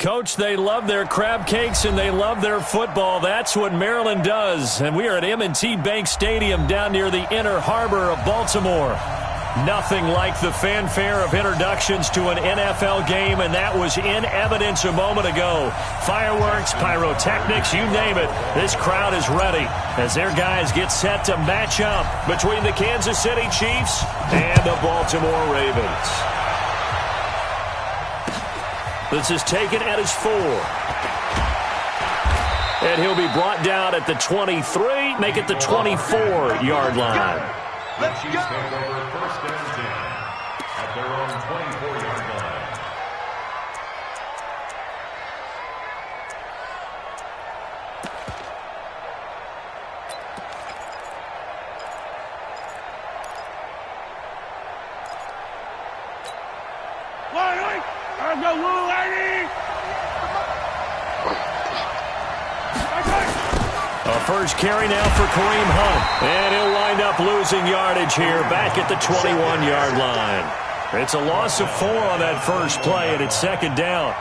Coach, they love their crab cakes and they love their football. That's what Maryland does. And we are at M&T Bank Stadium down near the Inner Harbor of Baltimore. Nothing like the fanfare of introductions to an NFL game, and that was in evidence a moment ago. Fireworks, pyrotechnics, you name it. This crowd is ready as their guys get set to match up between the Kansas City Chiefs and the Baltimore Ravens. This is taken at his 4. And he'll be brought down at the 23, make it the 24-yard line. Let's go. Stand over first and 10 at their own 24-yard line. A first carry now for Kareem Hunt. And he'll wind up losing yardage here back at the 21-yard line. It's a loss of 4 on that first play, and it's second down.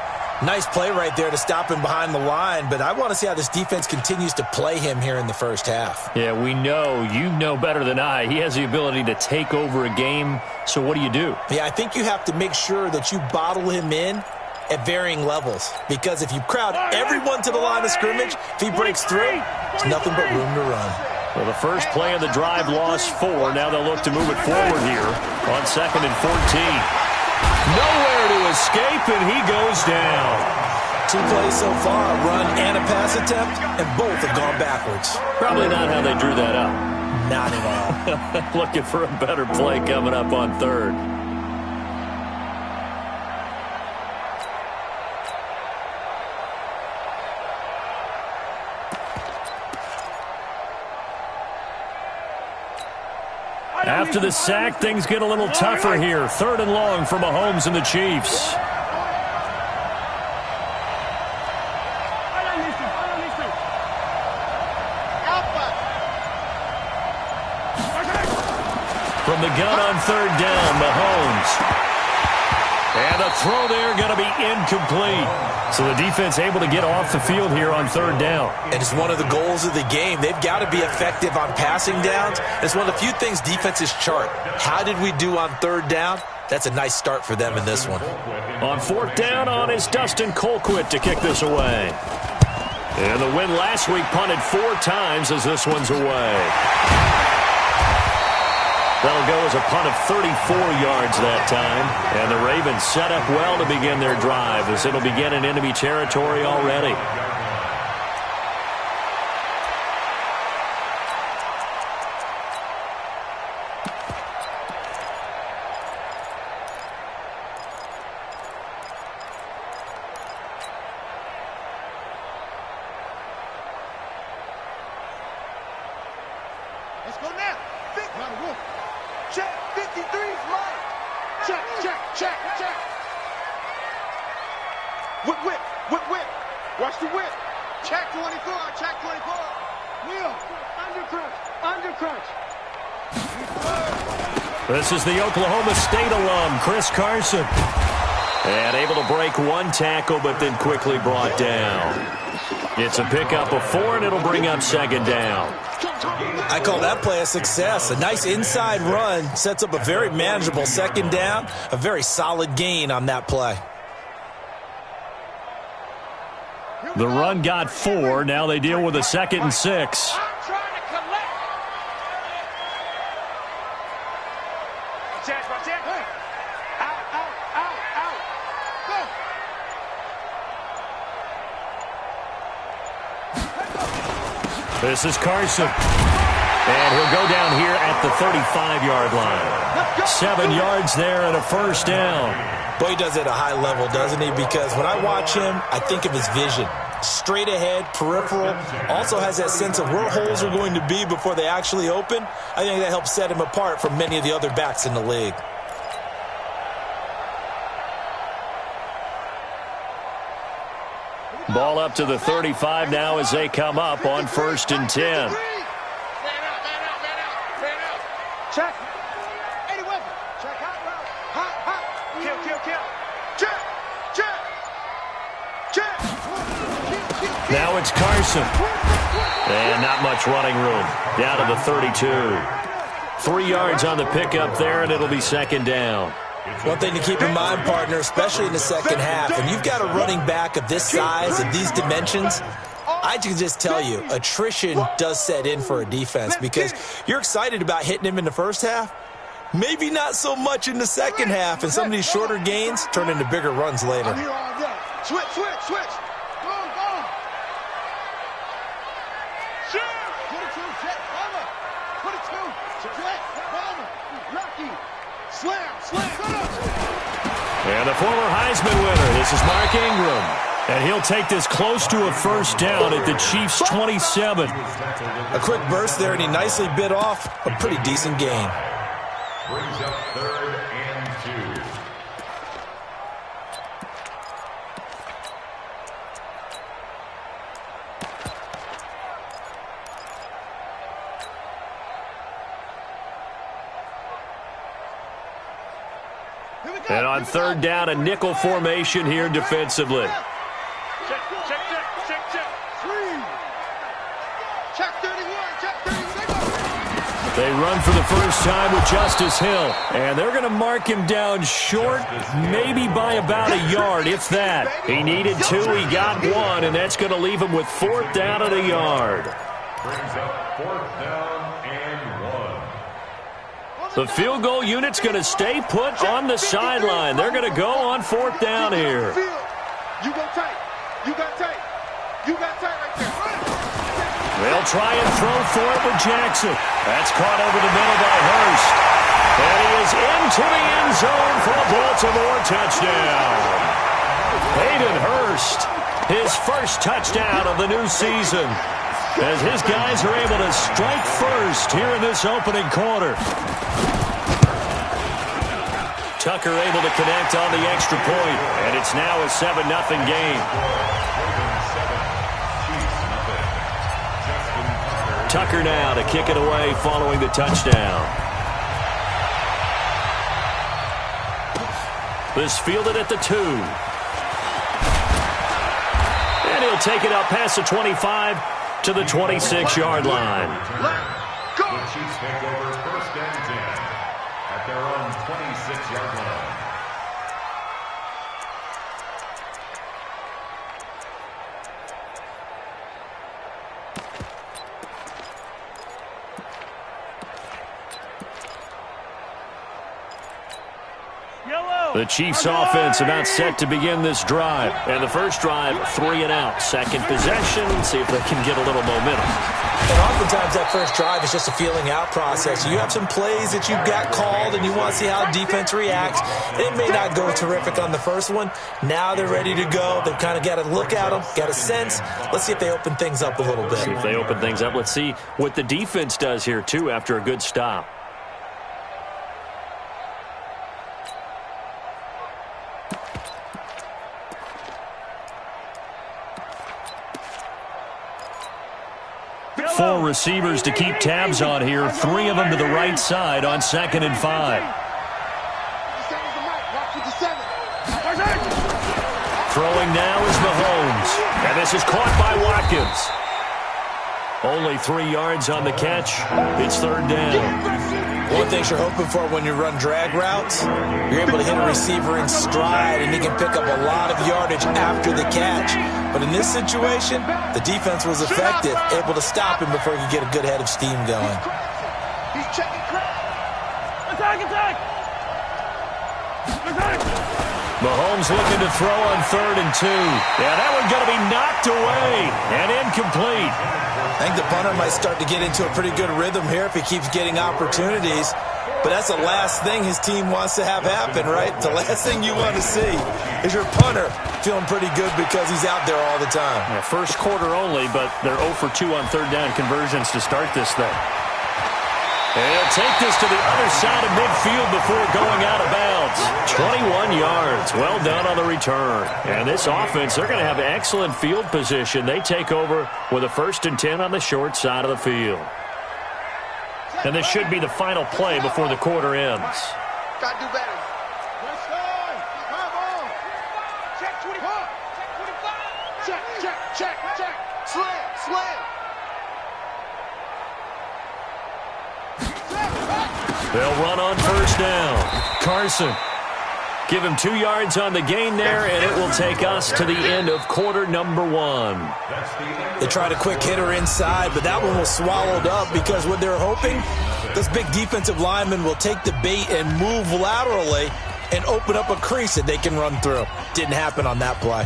Nice play right there to stop him behind the line, but I want to see how this defense continues to play him here in the first half. Yeah, we know. You know better than I. He has the ability to take over a game, so what do you do? Yeah, I think you have to make sure that you bottle him in at varying levels, because if you crowd everyone to the line of scrimmage, if he breaks through, there's nothing but room to run. Well, the first play of the drive lost 4. Now they'll look to move it forward here on 2nd and 14. Nowhere to escape, and he goes down. 2 plays so far, a run and a pass attempt, and both have gone backwards. Probably not how they drew that up. Not at all. Looking for a better play coming up on 3rd. After the sack, things get a little tougher here. 3rd and long for Mahomes and the Chiefs. From the gun on 3rd down, Mahomes. And a throw there going to be incomplete. So the defense able to get off the field here on 3rd down. And it's one of the goals of the game. They've got to be effective on passing downs. It's one of the few things defenses chart. How did we do on 3rd down? That's a nice start for them in this one. On 4th down on is Dustin Colquitt to kick this away. And the win last week punted 4 times as this one's away. That'll go as a punt of 34 yards that time. And the Ravens set up well to begin their drive as it'll begin in enemy territory already. Let's go now. Big man, check. 53 is mine. Check, check, check, check. Whip, whip, whip, whip. Watch the whip. Check 24, check 24. Wheel, under crunch. This is the Oklahoma State alum, Chris Carson. And able to break 1 tackle, but then quickly brought down. It's a pickup of 4, and it'll bring up 2nd down. I call that play a success. A nice inside run sets up a very manageable 2nd down. A very solid gain on that play. The run got 4. Now they deal with a 2nd and 6. This is Carson. And he'll go down here at the 35-yard line. 7 yards there and a 1st down. Boy, he does it at a high level, doesn't he? Because when I watch him, I think of his vision. Straight ahead, peripheral. Also has that sense of where holes are going to be before they actually open. I think that helps set him apart from many of the other backs in the league. Ball up to the 35 now as they come up on 1st and 10. Check. 80 weapon. Check. Hot. Kill. Check. it's Carson. And not much running room. Down to the 32. 3 yards on the pickup there, and it'll be second down. One thing to keep in mind, partner, especially in the second half, when you've got a running back of this size, of these dimensions, I can just tell you, attrition does set in for a defense because you're excited about hitting him in the first half. Maybe not so much in the second half, and some of these shorter gains turn into bigger runs later. Switch. Go. Shoot. Put it to Jet Bomber. Put it to Jet Bomber. Lucky. Slam. And the former Heisman winner, this is Mark Ingram. And he'll take this close to a first down at the Chiefs' 27. A quick burst there, and he nicely bit off a pretty decent gain. Brings up 3rd and 2. And on 3rd down, a nickel formation here defensively. Check. 3. Check 31. They run for the first time with Justice Hill. And they're going to mark him down short, maybe by about a yard, if that. He needed 2, he got 1, and that's going to leave him with 4th down at a yard. Brings up 4th down and 1. The field goal unit's going to stay put on the sideline. They're going to go on 4th down here. You go tight. You got tight right there. They'll try and throw for it with Jackson. That's caught over the middle by Hurst. And he is into the end zone for a Baltimore touchdown. Hayden Hurst, his first touchdown of the new season, as his guys are able to strike first here in this opening quarter. Tucker able to connect on the extra point, and it's now a 7-0 game. Tucker now to kick it away following the touchdown. This fielded at the 2. And he'll take it up past the 25 to the 26-yard line. The Chiefs take over 1st and 10 at their own 26-yard line. The Chiefs offense about set to begin this drive. And the first drive, 3 and out. Second possession, see if they can get a little momentum. And oftentimes that first drive is just a feeling out process. You have some plays that you've got called and you want to see how defense reacts. It may not go terrific on the first one. Now they're ready to go. They've kind of got to look at them, got a sense. Let's see if they open things up a little bit. See if they open things up. Let's see what the defense does here, too, after a good stop. Four receivers to keep tabs on here. 3 of them to the right side on 2nd and 5. Throwing now is Mahomes. And this is caught by Watkins. Only 3 yards on the catch. It's 3rd down. One thing you're hoping for when you run drag routes, you're able to hit a receiver in stride and he can pick up a lot of yardage after the catch. But in this situation, the defense was effective, able to stop him before he could get a good head of steam going. He's checking crowd. Attack! Mahomes looking to throw on 3rd and 2. Yeah, that one going to be knocked away and incomplete. I think the punter might start to get into a pretty good rhythm here if he keeps getting opportunities. But that's the last thing his team wants to have happen, right? The last thing you want to see is your punter feeling pretty good because he's out there all the time. Yeah, first quarter only, but they're 0 for 2 on 3rd down conversions to start this thing. And he'll take this to the other side of midfield before going out of bounds. 21 yards. Well done on the return. And this offense, they're going to have excellent field position. They take over with a 1st and 10 on the short side of the field. And this should be the final play before the quarter ends. Got to do better. Let's go. Come on. Check 25. Check 25. Check. Slam. They'll run on first down. Carson. Give him 2 yards on the gain there, and it will take us to the end of quarter number 1. They tried a quick hitter inside, but that one was swallowed up because what they're hoping, those big defensive linemen will take the bait and move laterally and open up a crease that they can run through. Didn't happen on that play.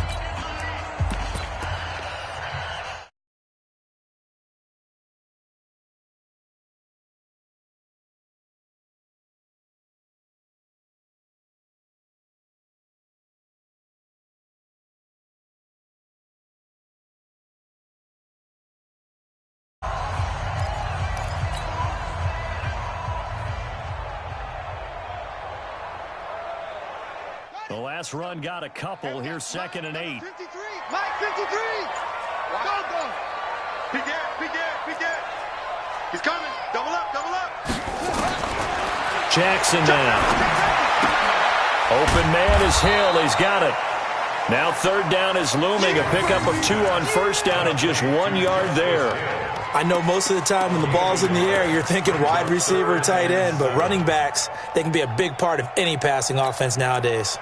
The last run got a couple. Here's 2nd and 8. 53. Mike, 53. Go. Big gap. He's coming. Double up. Jackson now. Open man is Hill. He's got it. Now 3rd down is looming. A pickup of 2 on first down and just 1 yard there. I know most of the time when the ball's in the air, you're thinking wide receiver, tight end, but running backs, they can be a big part of any passing offense nowadays.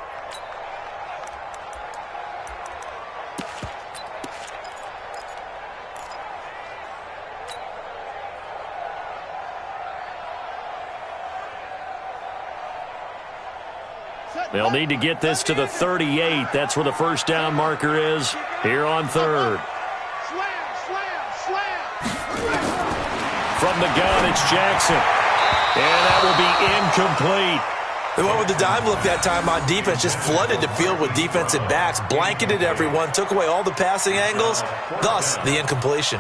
They'll need to get this to the 38. That's where the first down marker is here on 3rd. Slam. From the gun, it's Jackson. And that will be incomplete. They went with the dime look that time on defense, just flooded the field with defensive backs, blanketed everyone, took away all the passing angles, thus the incompletion.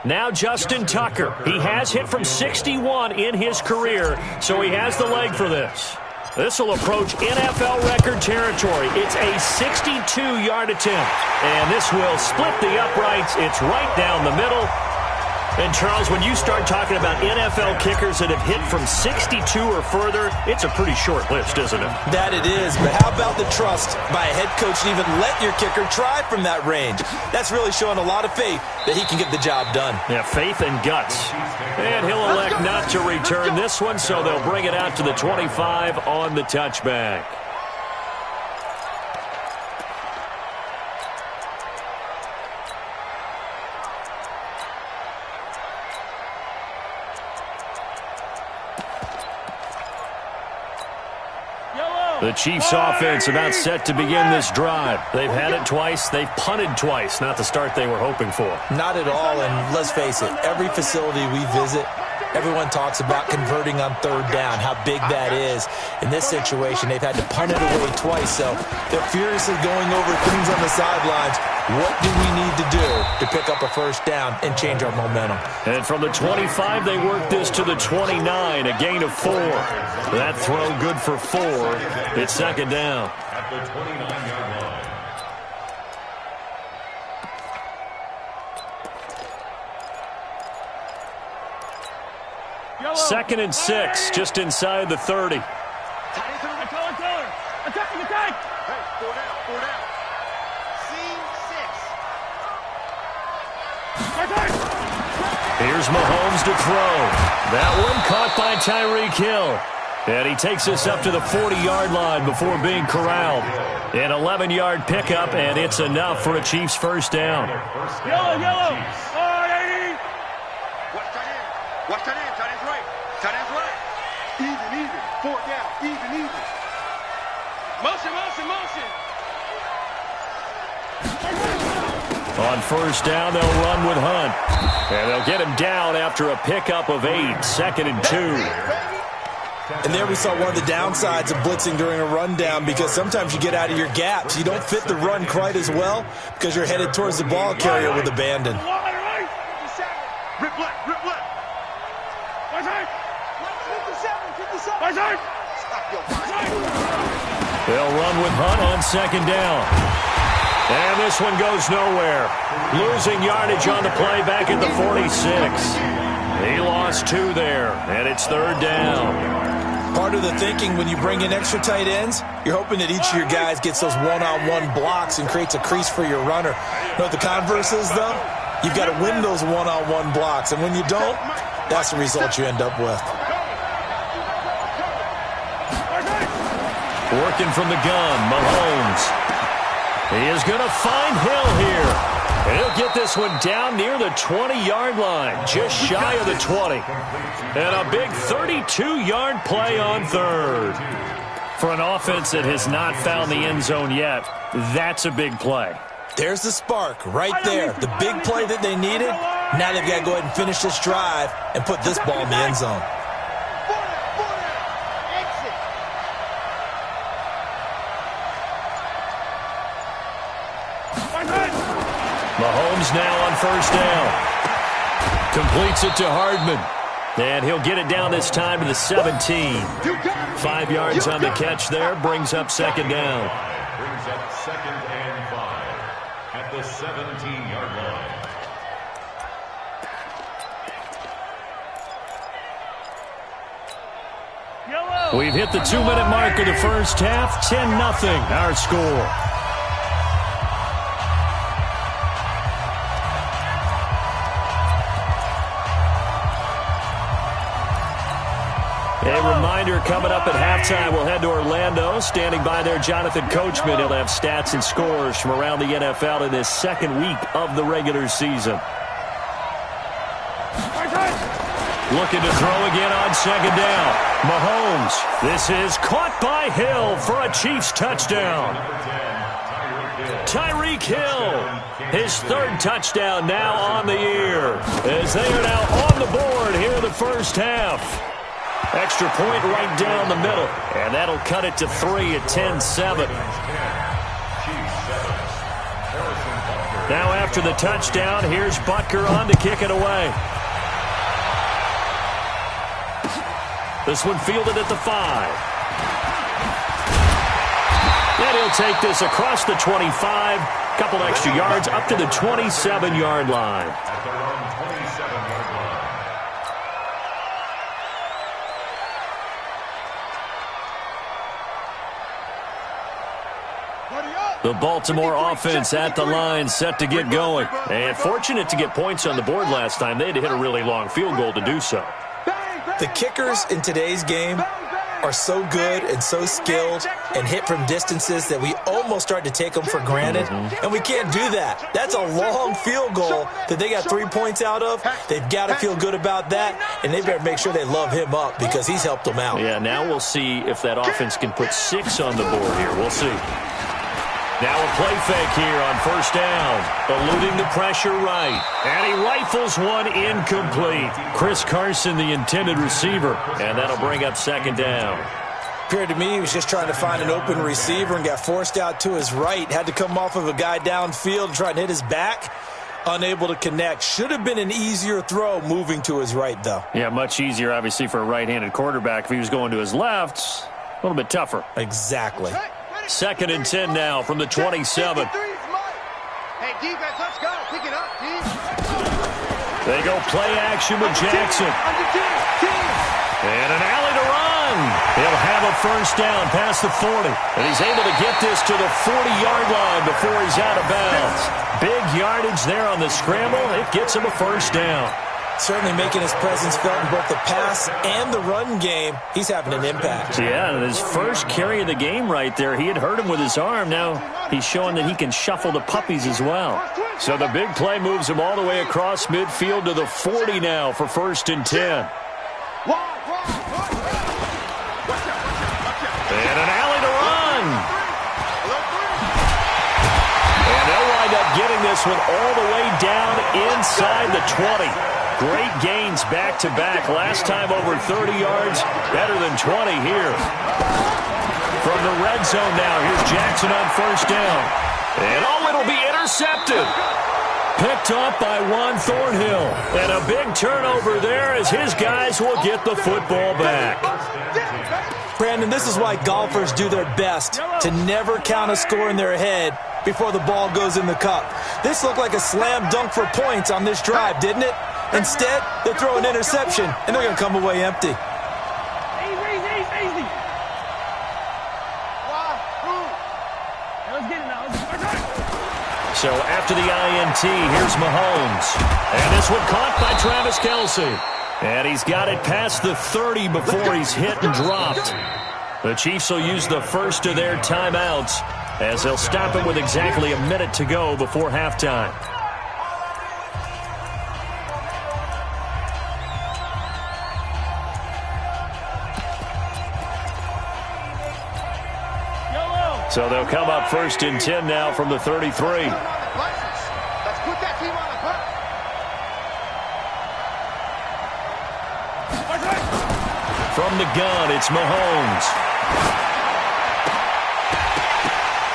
Now Justin Tucker. He has hit from 61 in his career, so he has the leg for this. This will approach NFL record territory. It's a 62-yard attempt, and this will split the uprights. It's right down the middle. And, Charles, when you start talking about NFL kickers that have hit from 62 or further, it's a pretty short list, isn't it? That it is, but how about the trust by a head coach to even let your kicker try from that range? That's really showing a lot of faith that he can get the job done. Yeah, faith and guts. And he'll elect not to return this one, so they'll bring it out to the 25 on the touchback. The Chiefs offense about set to begin this drive. They've had it twice. They've punted twice. Not the start they were hoping for. Not at all, and let's face it, every facility we visit, everyone talks about converting on 3rd down, how big that is. In this situation, they've had to punt it away twice, so they're furiously going over things on the sidelines. What do we need to do to pick up a first down and change our momentum? And from the 25, they work this to the 29, a gain of 4. That throw good for 4. It's 2nd down. At the 29-yard line. 2nd and 6, just inside the 30. Attack! Hey, 4 down. Here's Mahomes to throw. That one caught by Tyreek Hill. And he takes us up to the 40-yard line before being corralled. An 11-yard pickup, and it's enough for a Chiefs first down. Yellow. Watch tight end. Tight end's right. Even. 4th down. Even. Motion. On first down, they'll run with Hunt. And they'll get him down after a pickup of 8, 2nd and 2. And there we saw one of the downsides of blitzing during a rundown, because sometimes you get out of your gaps. You don't fit the run quite as well because you're headed towards the ball carrier with abandon. Rip left. They'll run with Hunt on 2nd down. And this one goes nowhere. Losing yardage on the play back at the 46. He lost loss 2 there, and it's 3rd down. Part of the thinking when you bring in extra tight ends, you're hoping that each of your guys gets those one-on-one blocks and creates a crease for your runner. You know what the converse is, though? You've got to win those one-on-one blocks, and when you don't, that's the result you end up with. Working from the gun, Mahomes. He is going to find Hill here. And he'll get this one down near the 20-yard line, just shy of the 20. And a big 32-yard play on 3rd. For an offense that has not found the end zone yet, that's a big play. There's the spark right there. The big play that they needed. Now they've got to go ahead and finish this drive and put this ball in the end zone. Mahomes now on 1st down. Completes it to Hardman. And he'll get it down this time to the 17. 5 yards on the catch there. Brings up 2nd down. Brings up 2nd and 5 at the 17-yard line. We've hit the 2-minute mark of the first half. 10-0 our score. A reminder, coming up at halftime, we'll head to Orlando. Standing by there, Jonathan Coachman. He'll have stats and scores from around the NFL in this 2nd week of the regular season. Looking to throw again on 2nd down. Mahomes. This is caught by Hill for a Chiefs touchdown. Tyreek Hill. His 3rd touchdown now on the year. As they are now on the board here in the first half. Extra point right down the middle. And that'll cut it to 3 at 10-7. Now after the touchdown, here's Butker on to kick it away. This one fielded at the 5. And he'll take this across the 25. Couple extra yards up to the 27-yard line. At their own 27-yard line. The Baltimore offense at the line, set to get going. And fortunate to get points on the board last time. They had to hit a really long field goal to do so. The kickers in today's game are so good and so skilled and hit from distances that we almost start to take them for granted. And we can't do that. That's a long field goal that they got 3 points out of. They've got to feel good about that, and they better make sure they love him up because he's helped them out. Yeah, now we'll see if that offense can put 6 on the board here. We'll see. Now a play fake here on 1st down. Eluding the pressure right. And he rifles one incomplete. Chris Carson, the intended receiver. And that'll bring up 2nd down. Appeared to me he was just trying to find an open receiver and got forced out to his right. Had to come off of a guy downfield and try and hit his back. Unable to connect. Should have been an easier throw moving to his right, though. Yeah, much easier, obviously, for a right-handed quarterback. If he was going to his left, a little bit tougher. Exactly. 2nd and 10 now from the 27. Hey, defense, let's go. Pick it up, D. They go play action with Jackson. And an alley to run. He'll have a 1st down past the 40. And he's able to get this to the 40-yard line before he's out of bounds. Big yardage there on the scramble. It gets him a 1st down. Certainly making his presence felt in both the pass and the run game. He's having an impact. Yeah, and his first carry of the game right there, he had hurt him with his arm. Now he's showing that he can shuffle the puppies as well. So the big play moves him all the way across midfield to the 40 now for 1st and 10. And an alley to run. And they'll wind up getting this one all the way down inside the 20. Great gains back-to-back. Last time over 30 yards, better than 20 here. From the red zone now, here's Jackson on 1st down. And it'll be intercepted. Picked up by Juan Thornhill. And a big turnover there as his guys will get the football back. Brandon, this is why golfers do their best to never count a score in their head before the ball goes in the cup. This looked like a slam dunk for points on this drive, didn't it? Instead, they throw an interception, and they're going to come away empty. Easy. Let's get it now. So after the INT, here's Mahomes. And this one caught by Travis Kelce. And he's got it past the 30 before he's hit and dropped. The Chiefs will use the first of their timeouts as they'll stop it with exactly a minute to go before halftime. So they'll come up first and 10 now from the 33. Let's put that team on the bus. From the gun, it's Mahomes.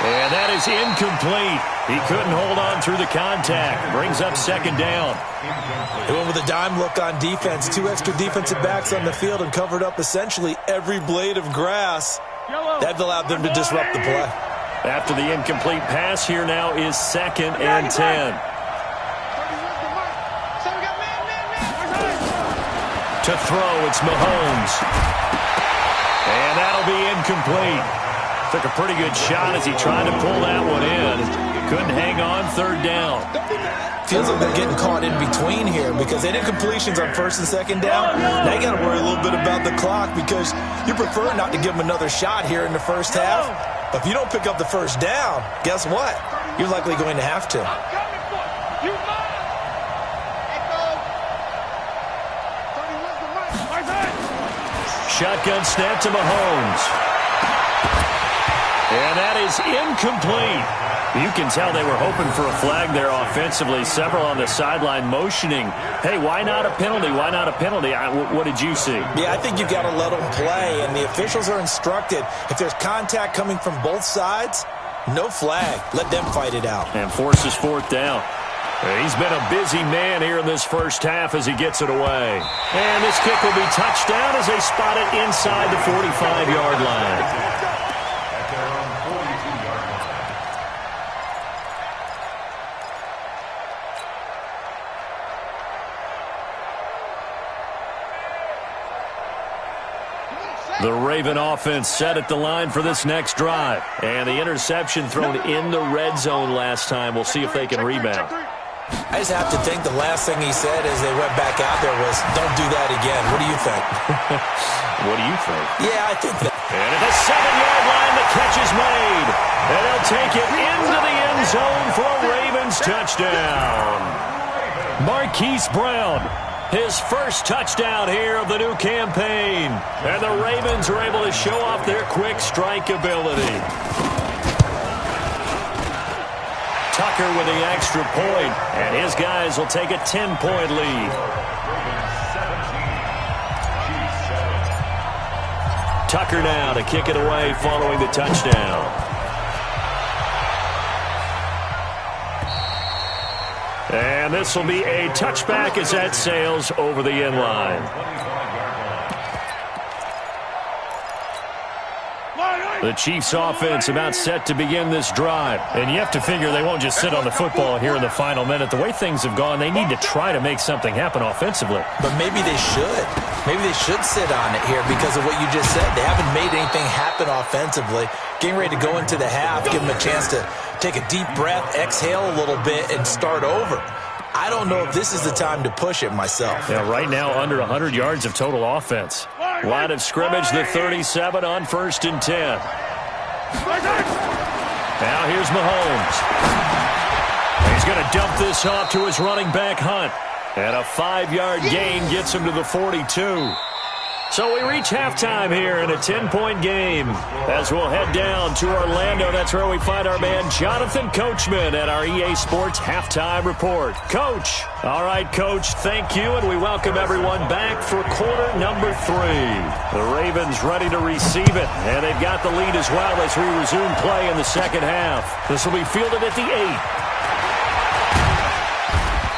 And that is incomplete. He couldn't hold on through the contact. Brings up second down. They went with a dime look on defense. 2 extra defensive backs on the field and covered up essentially every blade of grass. That allowed them to disrupt the play. After the incomplete pass, here now is second and 10. To throw, it's Mahomes. And that'll be incomplete. Took a pretty good shot as he tried to pull that one in. Couldn't hang on, third down. Feels like they're getting caught in between here because they did completions on first and second down. Now you got to worry a little bit about the clock because you prefer not to give them another shot here in the first half. But if you don't pick up the first down, guess what? You're likely going to have to. Shotgun snap to Mahomes. And that is incomplete. You can tell they were hoping for a flag there offensively. Several on the sideline motioning, hey, why not a penalty? Why not a penalty? What did you see? Yeah, I think you've got to let them play, and the officials are instructed. If there's contact coming from both sides, no flag. Let them fight it out. And forces fourth down. He's been a busy man here in this first half as he gets it away. And this kick will be touchdown as they spot it inside the 45-yard line. The Raven offense set at the line for this next drive. And the interception thrown in the red zone last time. We'll see if they can rebound. I just have to think the last thing he said as they went back out there was, don't do that again. What do you think? What do you think? Yeah, I think that. And at the 7-yard line, the catch is made. And they'll take it into the end zone for a Ravens touchdown. Marquise Brown, his first touchdown here of the new campaign. And the Ravens are able to show off their quick strike ability. Tucker with the extra point, and his guys will take a 10-point lead. Tucker now to kick it away following the touchdown. And this will be a touchback as that sails over the end line. The Chiefs offense about set to begin this drive. And you have to figure they won't just sit on the football here in the final minute. The way things have gone, they need to try to make something happen offensively. But maybe they should. Maybe they should sit on it here because of what you just said. They haven't made anything happen offensively. Getting ready to go into the half, give them a chance to take a deep breath, exhale a little bit, and start over. I don't know if this is the time to push it myself. Yeah, right now under 100 yards of total offense. Line of scrimmage, the 37 on first and 10. Now here's Mahomes. He's going to dump this off to his running back, Hunt. And a 5-yard gain gets him to the 42. So we reach halftime here in a 10-point game. As we'll head down to Orlando, that's where we find our man Jonathan Coachman at our EA Sports Halftime Report. Coach. All right, Coach, thank you, and we welcome everyone back for quarter number 3. The Ravens ready to receive it, and they've got the lead as well as we resume play in the second half. This will be fielded at the 8.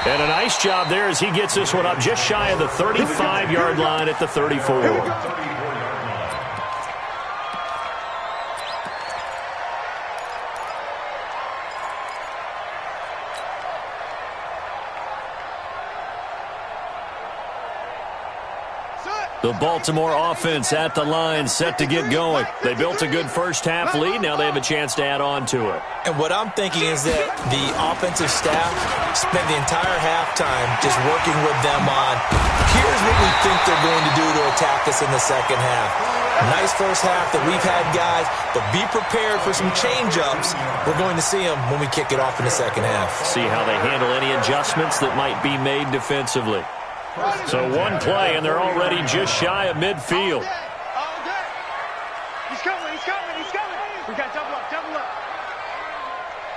And a nice job there as he gets this one up just shy of the 35-yard line at the 34. The Baltimore offense at the line, set to get going. They built a good first-half lead. Now they have a chance to add on to it. And what I'm thinking is that the offensive staff spent the entire halftime just working with them on, here's what we think they're going to do to attack us in the second half. Nice first half that we've had, guys, but be prepared for some change-ups. We're going to see them when we kick it off in the second half. See how they handle any adjustments that might be made defensively. So one play, and they're already just shy of midfield. He's coming, he's coming, he's coming. We got double up, double up.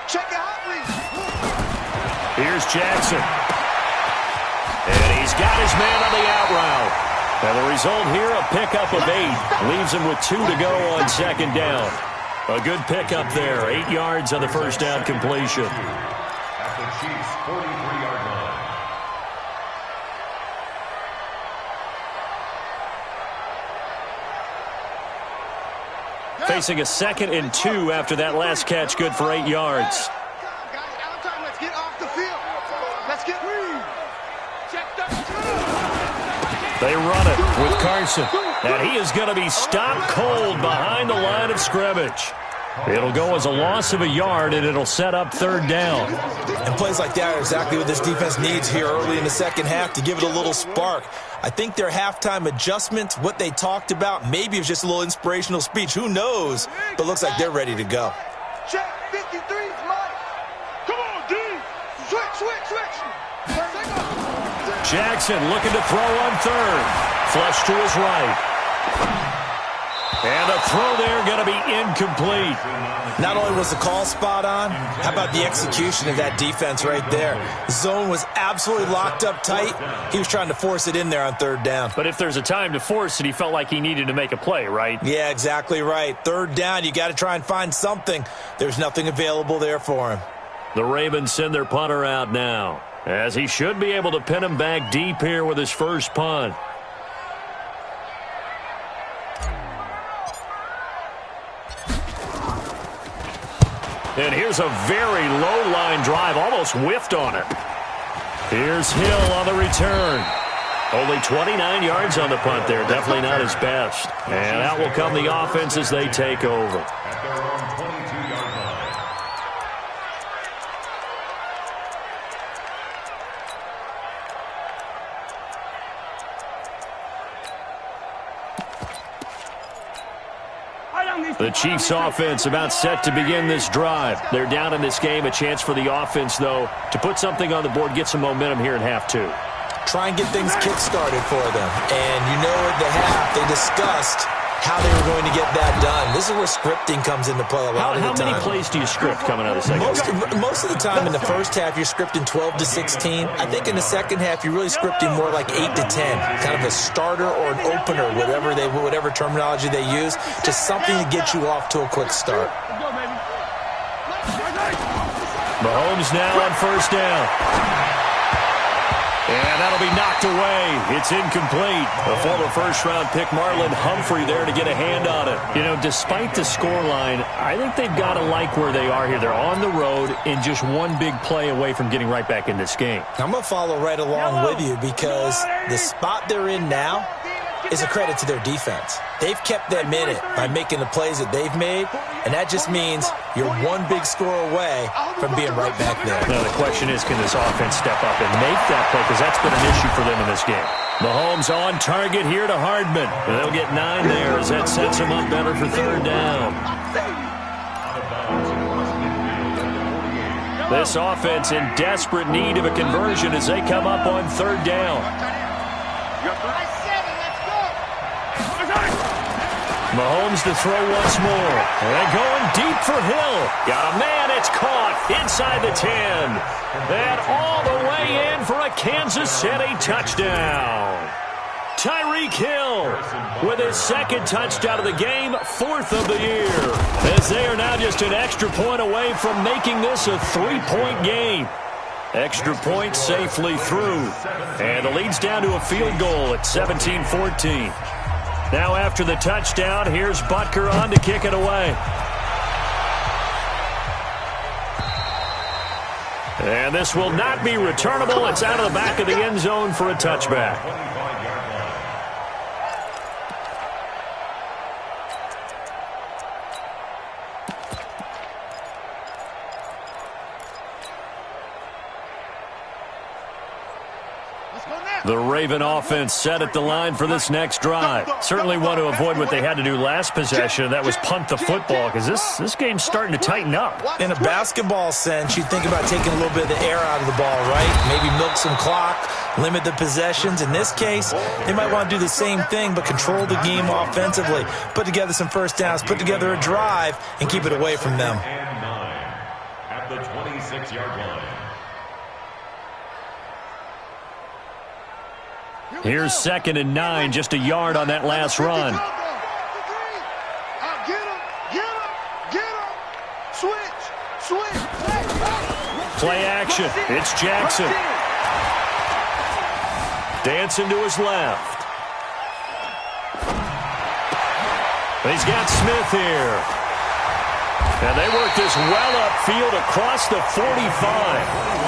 Check it out, please. Here's Jackson. And he's got his man on the out route. And the result here, a pickup of 8. Leaves him with 2 to go on second down. A good pickup there. 8 yards on the first down completion. At the Chiefs' 43-yard line. Facing a 2nd and 2 after that last catch, good for 8 yards. Guys, out time, let's get off the field. Let's get They run it with Carson. And he is going to be stopped cold behind the line of scrimmage. It'll go as a loss of a yard, and it'll set up 3rd down. And plays like that are exactly what this defense needs here early in the second half to give it a little spark. I think their halftime adjustments, what they talked about, maybe it was just a little inspirational speech. Who knows? But looks like they're ready to go. check 53, Mike. Come on, D. Switch. Jackson looking to throw on 3rd. Flush to his right. And the throw there going to be incomplete. Not only was the call spot on, how about the execution of that defense right there? Zone was absolutely locked up tight. He was trying to force it in there on 3rd down. But if there's a time to force it, he felt like he needed to make a play, right? Yeah, exactly right. 3rd down, you got to try and find something. There's nothing available there for him. The Ravens send their punter out now, as he should be able to pin him back deep here with his first punt. And here's a very low line drive, almost whiffed on it. Here's Hill on the return. Only 29 yards on the punt there, definitely not his best. And out will come the offense as they take over. At their own 22-yard line. The Chiefs offense about set to begin this drive. They're down in this game. A chance for the offense, though, to put something on the board, get some momentum here in half 2. Try and get things kick-started for them. And you know at the half, they discussed how they were going to get that done. This is where scripting comes into play a lot of the time. How many plays do you script coming out of the second half? Most of the time in the first half, you're scripting 12 to 16. I think in the second half, you're really scripting more like 8 to 10. Kind of a starter or an opener, whatever terminology they use. Just something to get you off to a quick start. Mahomes now on first down. And that'll be knocked away. It's incomplete. A former first-round pick, Marlon Humphrey, there to get a hand on it. You know, despite the scoreline, I think they've got to like where they are here. They're on the road and just one big play away from getting right back in this game. I'm going to follow right along with you because the spot they're in now is a credit to their defense. They've kept them in it by making the plays that they've made, and that just means you're one big score away from being right back there. Now, the question is, can this offense step up and make that play? Because that's been an issue for them in this game. Mahomes on target here to Hardman. And they'll get 9 there as that sets him up better for 3rd down. This offense in desperate need of a conversion as they come up on 3rd down. Mahomes to throw once more. And going deep for Hill. Got a man, it's caught inside the 10. And all the way in for a Kansas City touchdown. Tyreek Hill with his 2nd touchdown of the game, 4th of the year. As they are now just an extra point away from making this a 3-point game. Extra point safely through. And the lead's down to a field goal at 17-14. Now after the touchdown, here's Butker on to kick it away. And this will not be returnable. It's out of the back of the end zone for a touchback. The Raven offense set at the line for this next drive. Certainly want to avoid what they had to do last possession. That was punt the football, because this game's starting to tighten up. In a basketball sense, you think about taking a little bit of the air out of the ball, right? Maybe milk some clock, limit the possessions. In this case, they might want to do the same thing, but control the game offensively. Put together some first downs, put together a drive, and keep it away from them. And 9 at the 26-yard line. Here's 2nd and 9, just a yard on that last run. Play action. It's Jackson. Dancing to his left. He's got Smith here. And they work this well upfield across the 45.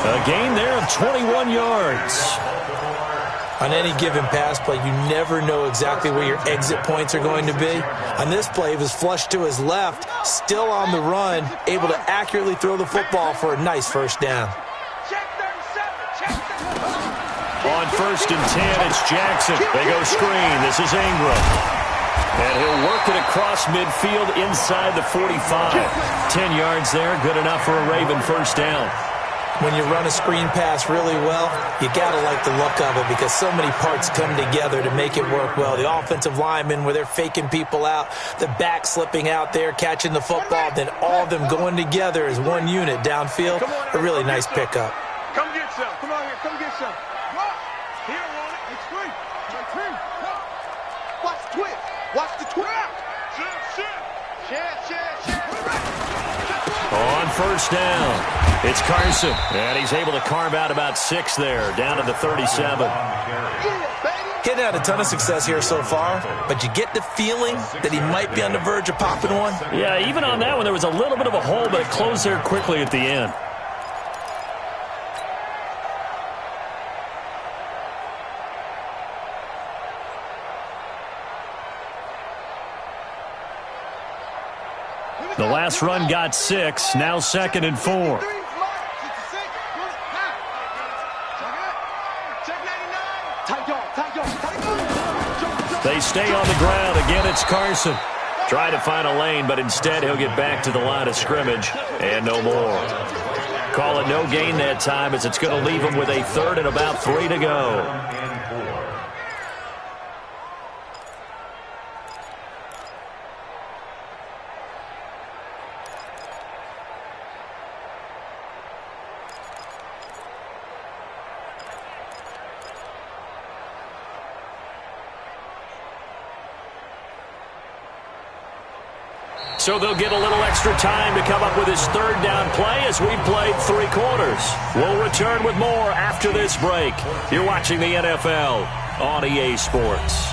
A gain there of 21 yards. On any given pass play, you never know exactly where your exit points are going to be. On this play, he was flushed to his left, still on the run, able to accurately throw the football for a nice first down. On 1st and 10, it's Jackson. They go screen. This is Ingram. And he'll work it across midfield inside the 45. 10 yards there, good enough for a Raven first down. When you run a screen pass really well, you got to like the look of it because so many parts come together to make it work well. The offensive linemen, where they're faking people out, the back slipping out there, catching the football, then all of them going together as one unit downfield. A really nice pickup. Come get some. Come on here. Come get some. Here, on it. It's free. It's free. Watch the twist. Watch the twist. Shit. On first down, it's Carson. And he's able to carve out about 6 there, down to the 37. Getting out a ton of success here so far, but you get the feeling that he might be on the verge of popping one. Yeah, even on that one, there was a little bit of a hole, but it closed there quickly at the end. The last run got 6, now 2nd and 4. They stay on the ground. Again, it's Carson. Try to find a lane, but instead he'll get back to the line of scrimmage and no more. Call it no gain that time as it's going to leave him with a 3rd and about 3 to go. So they'll get a little extra time to come up with his 3rd down play as we played 3 quarters. We'll return with more after this break. You're watching the NFL on EA Sports.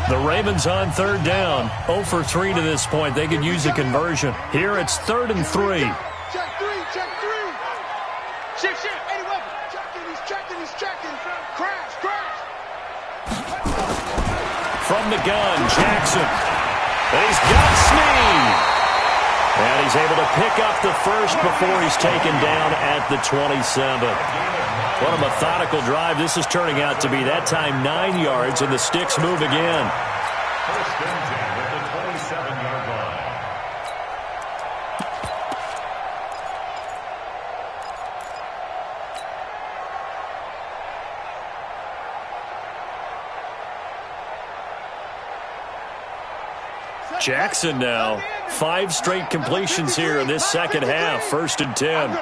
The Ravens on 3rd down. 0 for 3 to this point. They could use a conversion. Here it's 3rd and 3. Check 3. Shit. Any weapon. He's checking. Crash. From the gun, Jackson. And he's got Snead. And he's able to pick up the first before he's taken down at the 27. What a methodical drive this is turning out to be. That time 9 yards, and the sticks move again. First and 10 at the 27-yard line. Jackson now. 5 straight completions here in this second half. 1st and 10.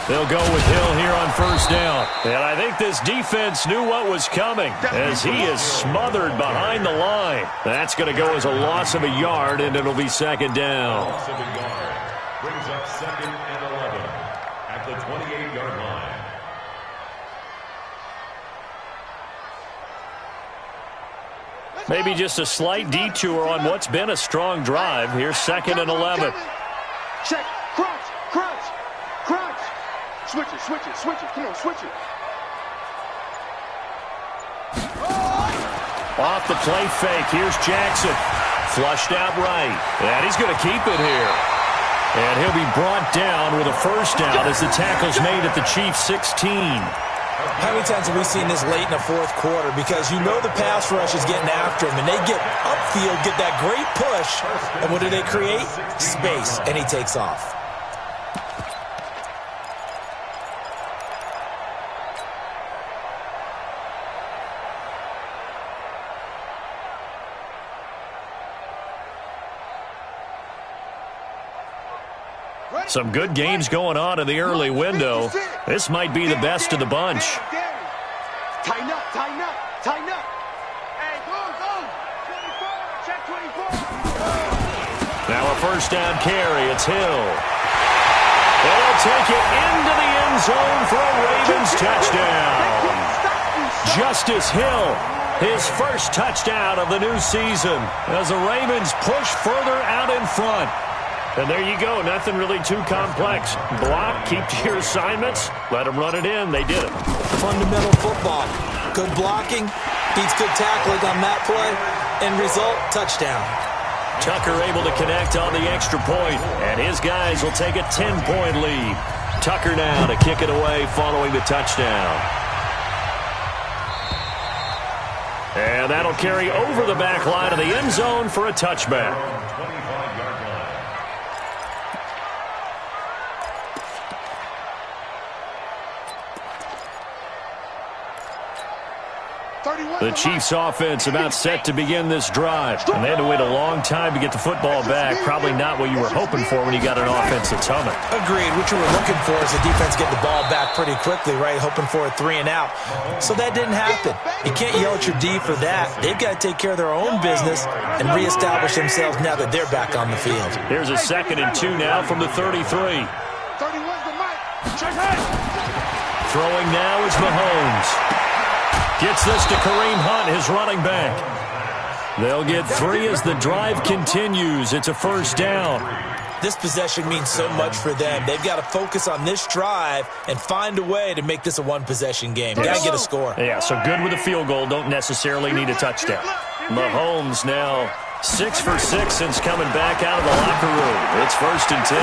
They'll go with Hill here on 1st down. And I think this defense knew what was coming as he is smothered behind the line. That's going to go as a loss of a yard, and it'll be 2nd down. Loss of a yard brings up 2nd and 11 at the 28-yard. 28-yard line. Maybe just a slight detour on what's been a strong drive. Here's 2nd and 11. Check. Crunch. Crunch. Crunch. Switch it. Switch it. Switch it. Come on, switch it. Off the play fake. Here's Jackson. Flushed out right. And he's going to keep it here. And he'll be brought down with a first down as the tackle's made at the Chiefs' 16. How many times have we seen this late in the fourth quarter? Because you know the pass rush is getting after him, and they get upfield, get that great push, and what do they create? Space, and he takes off. Some good games going on in the early window. This might be the best of the bunch. Tighten up, tighten up, tighten up. Hey, go, go. 24, check 24. Now a first down carry. It's Hill. They'll take it into the end zone for a Ravens touchdown. Justice Hill, his first touchdown of the new season as the Ravens push further out in front. And there you go. Nothing really too complex. Block, keep to your assignments, let them run it in. They did it. Fundamental football. Good blocking, beats good tackling on that play. End result, touchdown. Tucker able to connect on the extra point, and his guys will take a 10-point lead. Tucker now to kick it away following the touchdown. And that'll carry over the back line of the end zone for a touchback. The Chiefs offense about set to begin this drive. And they had to wait a long time to get the football back. Probably not what you were hoping for when you got an offense that's humming. Agreed. What you were looking for is the defense getting the ball back pretty quickly, right? Hoping for a 3 and out. So that didn't happen. You can't yell at your D for that. They've got to take care of their own business and reestablish themselves now that they're back on the field. Here's a 2nd and 2 now from the 33. 31's the mic. Check it. Throwing now is Mahomes. Gets this to Kareem Hunt, his running back. They'll get 3 as the drive continues. It's a first down. This possession means so much for them. They've got to focus on this drive and find a way to make this a one-possession game. Got to get a score. Yeah, so good with a field goal. Don't necessarily need a touchdown. Mahomes now 6 for 6 since coming back out of the locker room. It's 1st and 10.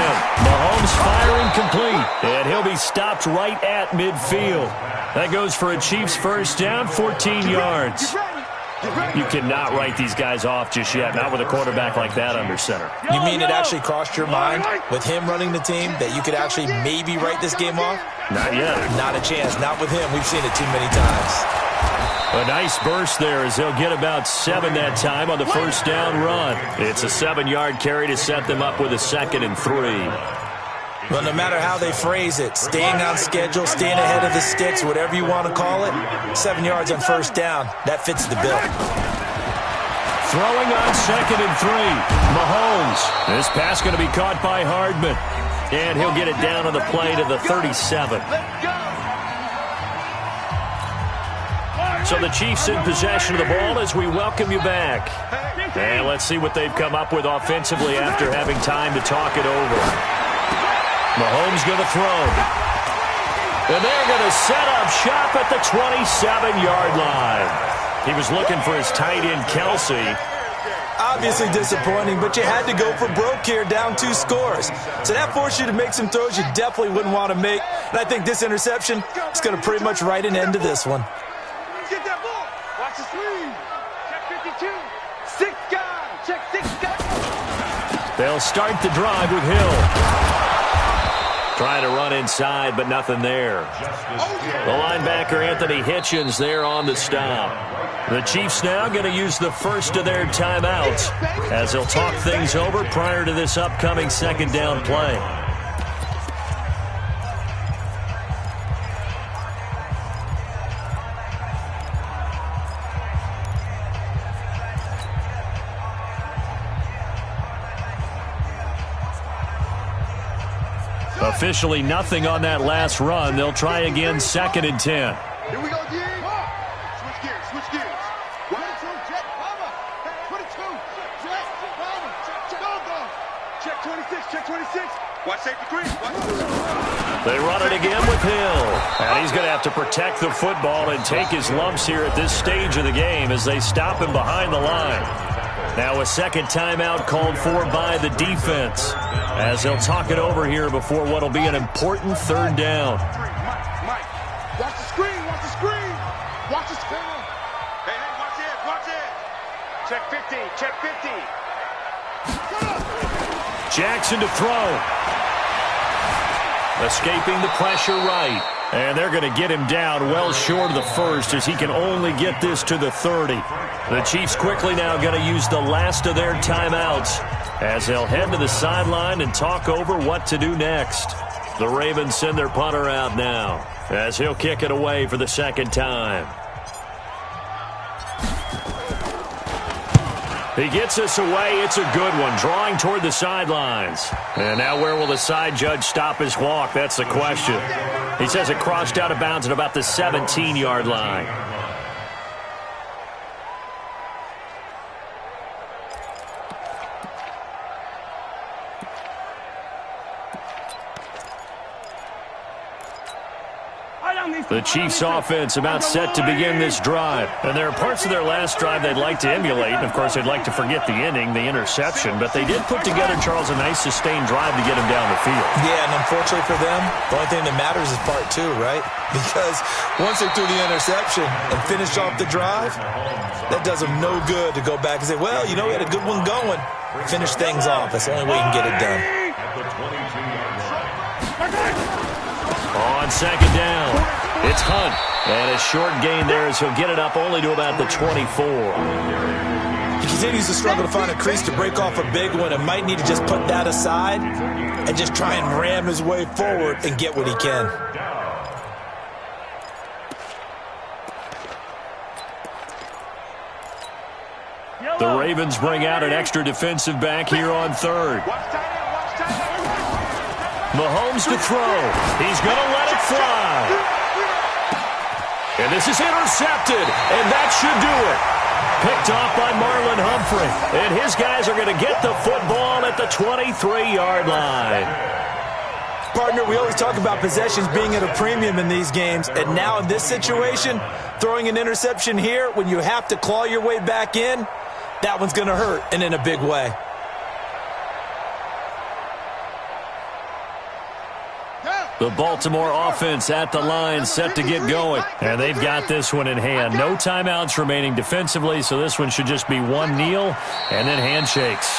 Mahomes firing complete, and he'll be stopped right at midfield. That goes for a Chiefs first down, 14 yards. You cannot write these guys off just yet, not with a quarterback like that under center. You mean it actually crossed your mind with him running the team that you could actually maybe write this game off? Not yet. Not a chance. Not with him. We've seen it too many times. A nice burst there as they'll get about 7 that time on the first down run. It's a 7-yard carry to set them up with a 2nd and 3. Well, no matter how they phrase it, staying on schedule, staying ahead of the sticks, whatever you want to call it, 7 yards on first down, that fits the bill. Throwing on 2nd and 3, Mahomes. This pass going to be caught by Hardman, and he'll get it down on the play to the 37. So the Chiefs in possession of the ball as we welcome you back. And let's see what they've come up with offensively after having time to talk it over. Mahomes going to throw. And they're going to set up shop at the 27-yard line. He was looking for his tight end, Kelsey. Obviously disappointing, but you had to go for broke here, down 2 scores. So that forced you to make some throws you definitely wouldn't want to make. And I think this interception is going to pretty much write an end to this one. Get that ball. Watch the swing. Check 52. 6 guys. Check 6 guys. They'll start the drive with Hill. Trying to run inside, but nothing there. The linebacker, Anthony Hitchens, there on the stop. The Chiefs now going to use the first of their timeouts as they'll talk things over prior to this upcoming 2nd down play. Officially nothing on that last run. They'll try again, 2nd and 10. Here we go, D. Switch gears, switch gears. 1, 2, check, cover. 26. Watch safety green. They run it again with Hill. And he's going to have to protect the football and take his lumps here at this stage of the game as they stop him behind the line. Now a second timeout called for by the defense as they'll talk it over here before what will be an important third down. Mike, watch the screen. Watch the screen. Watch the screen. Hey, watch it. Watch it. Check 50. Check 50. Jackson to throw. Escaping the pressure right. And they're going to get him down well short of the first as he can only get this to the 30. The Chiefs quickly now going to use the last of their timeouts as they'll head to the sideline and talk over what to do next. The Ravens send their punter out now as he'll kick it away for the second time. He gets us away. It's a good one, drawing toward the sidelines. And now where will the side judge stop his walk? That's the question. He says it crossed out of bounds at about the 17-yard line. The Chiefs offense about set to begin this drive. And there are parts of their last drive they'd like to emulate. And, of course, they'd like to forget the inning, the interception. But they did put together, Charles, a nice sustained drive to get him down the field. Yeah, and unfortunately for them, the only thing that matters is part two, right? Because once they threw the interception and finished off the drive, that does them no good to go back and say, well, you know, we had a good one going. Finish things off. That's the only way you can get it done. On second down, it's Hunt. And a short gain there as he'll get it up only to about the 24. He continues to struggle to find a crease to break off a big one and might need to just put that aside and just try and ram his way forward and get what he can. The Ravens bring out an extra defensive back here on third. Mahomes to throw. He's going to let it fly. And this is intercepted, and that should do it. Picked off by Marlon Humphrey. And his guys are going to get the football at the 23-yard line. Partner, we always talk about possessions being at a premium in these games, and now in this situation, throwing an interception here when you have to claw your way back in, that one's going to hurt, and in a big way. The Baltimore offense at the line set to get going. And they've got this one in hand. No timeouts remaining defensively, so this one should just be one kneel and then handshakes.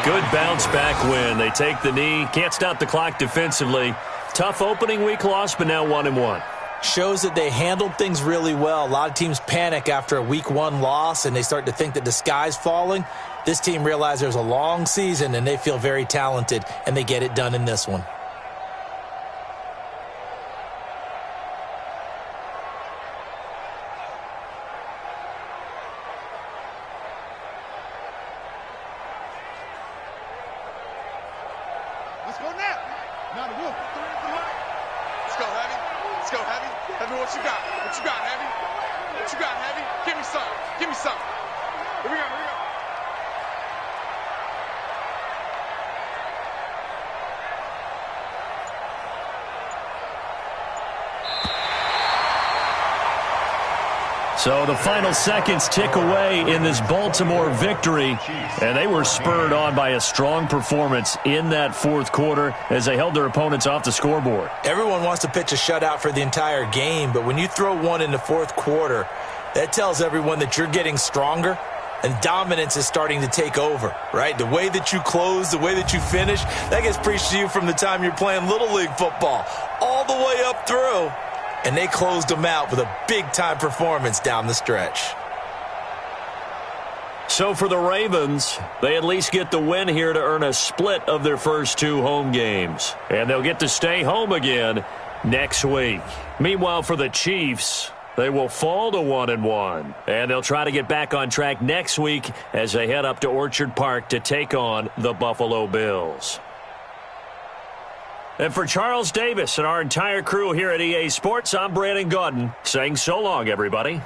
Good bounce back win. They take the knee. Can't stop the clock defensively. Tough opening week loss, but now 1-1. Shows that they handled things really well. A lot of teams panic after a week one loss, and they start to think that the sky's falling. This team realized there's a long season, and they feel very talented, and they get it done in this one. Let's go now. Not a wolf. Let's go, Heavy. Let's go, Heavy. Heavy, what you got? What you got, Heavy? What you got, Heavy? Give me some. Give me some. Here we go. Here we go. So the final seconds tick away in this Baltimore victory, and they were spurred on by a strong performance in that fourth quarter as they held their opponents off the scoreboard. Everyone wants to pitch a shutout for the entire game, but when you throw one in the fourth quarter, that tells everyone that you're getting stronger and dominance is starting to take over, right? The way that you close, the way that you finish, that gets preached to you from the time you're playing Little League football all the way up through. And they closed them out with a big-time performance down the stretch. So for the Ravens, they at least get the win here to earn a split of their first two home games. And they'll get to stay home again next week. Meanwhile, for the Chiefs, they will fall to 1-1. And they'll try to get back on track next week as they head up to Orchard Park to take on the Buffalo Bills. And for Charles Davis and our entire crew here at EA Sports, I'm Brandon Gaudin saying so long, everybody.